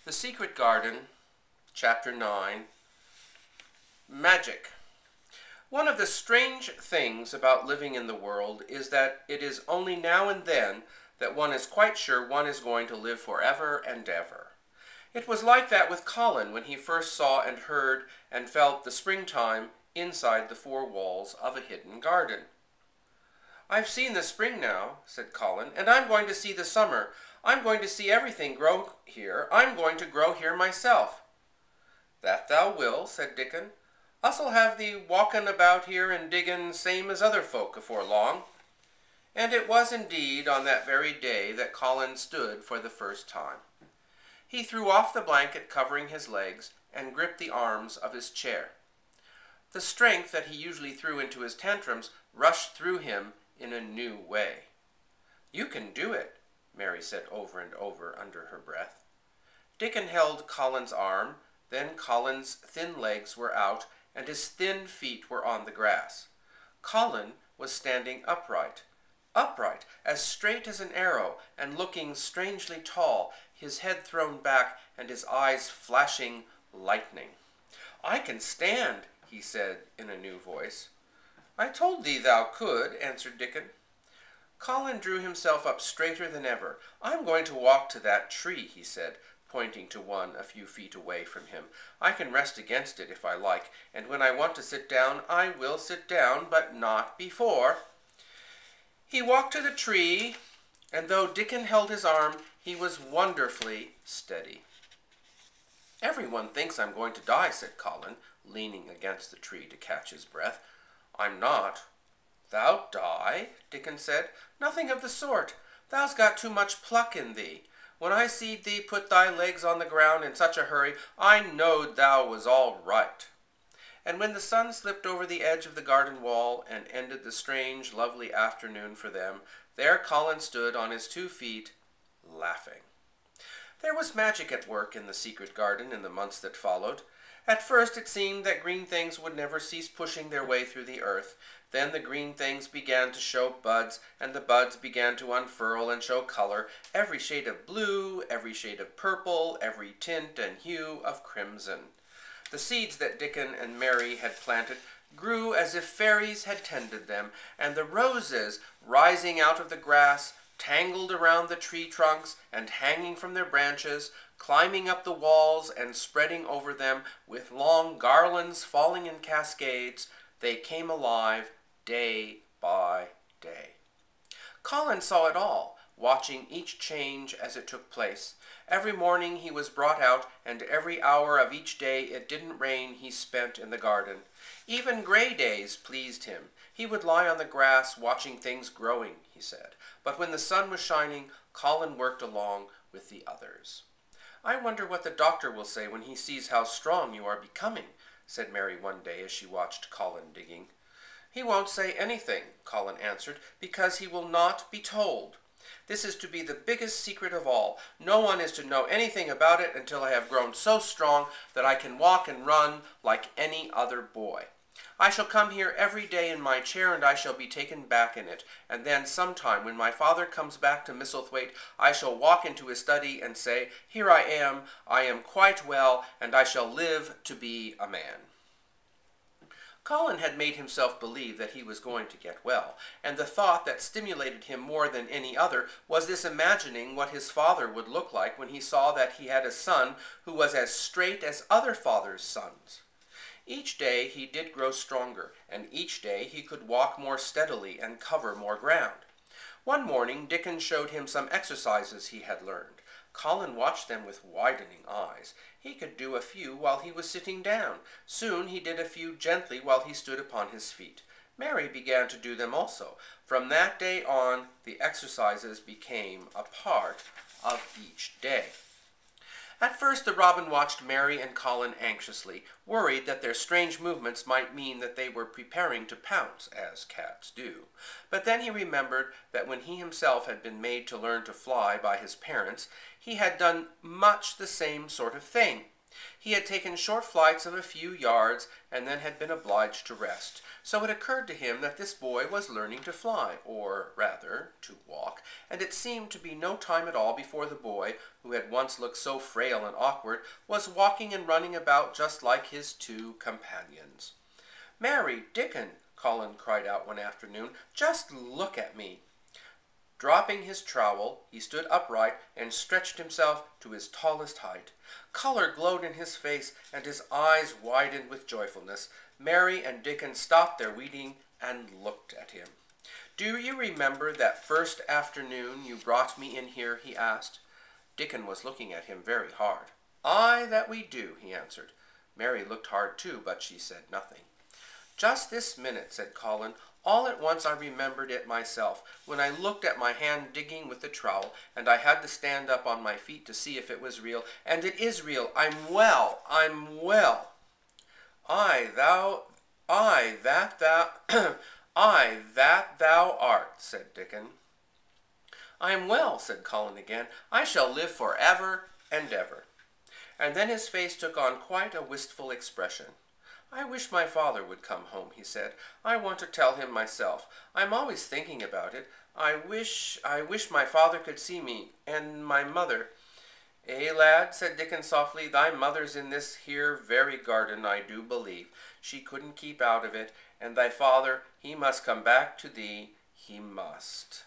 The Secret Garden, Chapter 9, Magic. One of the strange things about living in the world is that it is only now and then that one is quite sure one is going to live forever and ever. It was like that with Colin when he first saw and heard and felt the springtime inside the four walls of a hidden garden. "I've seen the spring now," said Colin, "and I'm going to see the summer. I'm going to see everything grow here. I'm going to grow here myself." "That thou will," said Dickon. "Us'll have thee walkin' about here and diggin' same as other folk afore long." And it was indeed on that very day that Colin stood for the first time. He threw off the blanket covering his legs and gripped the arms of his chair. The strength that he usually threw into his tantrums rushed through him in a new way. "You can do it," Mary said over and over under her breath. Dickon held Colin's arm, then Colin's thin legs were out and his thin feet were on the grass. Colin was standing upright, as straight as an arrow, and looking strangely tall, his head thrown back and his eyes flashing lightning. "I can stand," he said in a new voice. "I told thee thou could," answered Dickon. Colin drew himself up straighter than ever. "I'm going to walk to that tree," he said, pointing to one a few feet away from him. "I can rest against it if I like, and when I want to sit down, I will sit down, but not before." He walked to the tree, and though Dickon held his arm, he was wonderfully steady. "Everyone thinks I'm going to die," said Colin, leaning against the tree to catch his breath. "I'm not." "Thou'lt die," Dickon said. "Nothing of the sort. Thou's got too much pluck in thee. When I seed thee put thy legs on the ground in such a hurry, I knowed thou was all right." And when the sun slipped over the edge of the garden wall and ended the strange, lovely afternoon for them, there Colin stood on his 2 feet, laughing. There was magic at work in the secret garden in the months that followed. At first it seemed that green things would never cease pushing their way through the earth. Then the green things began to show buds, and the buds began to unfurl and show color, every shade of blue, every shade of purple, every tint and hue of crimson. The seeds that Dickon and Mary had planted grew as if fairies had tended them, and the roses, rising out of the grass, tangled around the tree trunks and hanging from their branches, climbing up the walls and spreading over them with long garlands falling in cascades, they came alive day by day. Colin saw it all, watching each change as it took place. Every morning he was brought out, and every hour of each day it didn't rain he spent in the garden. Even gray days pleased him. He would lie on the grass watching things growing, he said. But when the sun was shining, Colin worked along with the others. "I wonder what the doctor will say when he sees how strong you are becoming," said Mary one day as she watched Colin digging. "He won't say anything," Colin answered, "because he will not be told. This is to be the biggest secret of all. No one is to know anything about it until I have grown so strong that I can walk and run like any other boy. I shall come here every day in my chair, and I shall be taken back in it, and then sometime when my father comes back to Misselthwaite, I shall walk into his study and say, 'Here I am quite well, and I shall live to be a man.'" Colin had made himself believe that he was going to get well, and the thought that stimulated him more than any other was this imagining what his father would look like when he saw that he had a son who was as straight as other fathers' sons. Each day he did grow stronger, and each day he could walk more steadily and cover more ground. One morning Dickon showed him some exercises he had learned. Colin watched them with widening eyes. He could do a few while he was sitting down. Soon he did a few gently while he stood upon his feet. Mary began to do them also. From that day on, the exercises became a part of each day. At first the robin watched Mary and Colin anxiously, worried that their strange movements might mean that they were preparing to pounce, as cats do. But then he remembered that when he himself had been made to learn to fly by his parents, he had done much the same sort of thing. He had taken short flights of a few yards and then had been obliged to rest. So it occurred to him that this boy was learning to fly, or rather, to walk, and it seemed to be no time at all before the boy, who had once looked so frail and awkward, was walking and running about just like his two companions. "Mary, Dickon," Colin cried out one afternoon, "just look at me." Dropping his trowel, he stood upright and stretched himself to his tallest height. Color glowed in his face, and his eyes widened with joyfulness. Mary and Dickon stopped their weeding and looked at him. "Do you remember that first afternoon you brought me in here?" he asked. Dickon was looking at him very hard. "Aye, that we do," he answered. Mary looked hard too, but she said nothing. "Just this minute," said Colin. "All at once I remembered it myself, when I looked at my hand digging with the trowel, and I had to stand up on my feet to see if it was real. And it is real. I'm well. I'm well." "Aye, that thou art," said Dickon. "I am well," said Colin again. "I shall live for ever and ever." And then his face took on quite a wistful expression. "I wish my father would come home," he said. "I want to tell him myself. I'm always thinking about it. I wish my father could see me, and my mother." "Eh, lad," said Dickon softly, "thy mother's in this here very garden, I do believe. She couldn't keep out of it, and thy father, he must come back to thee, he must."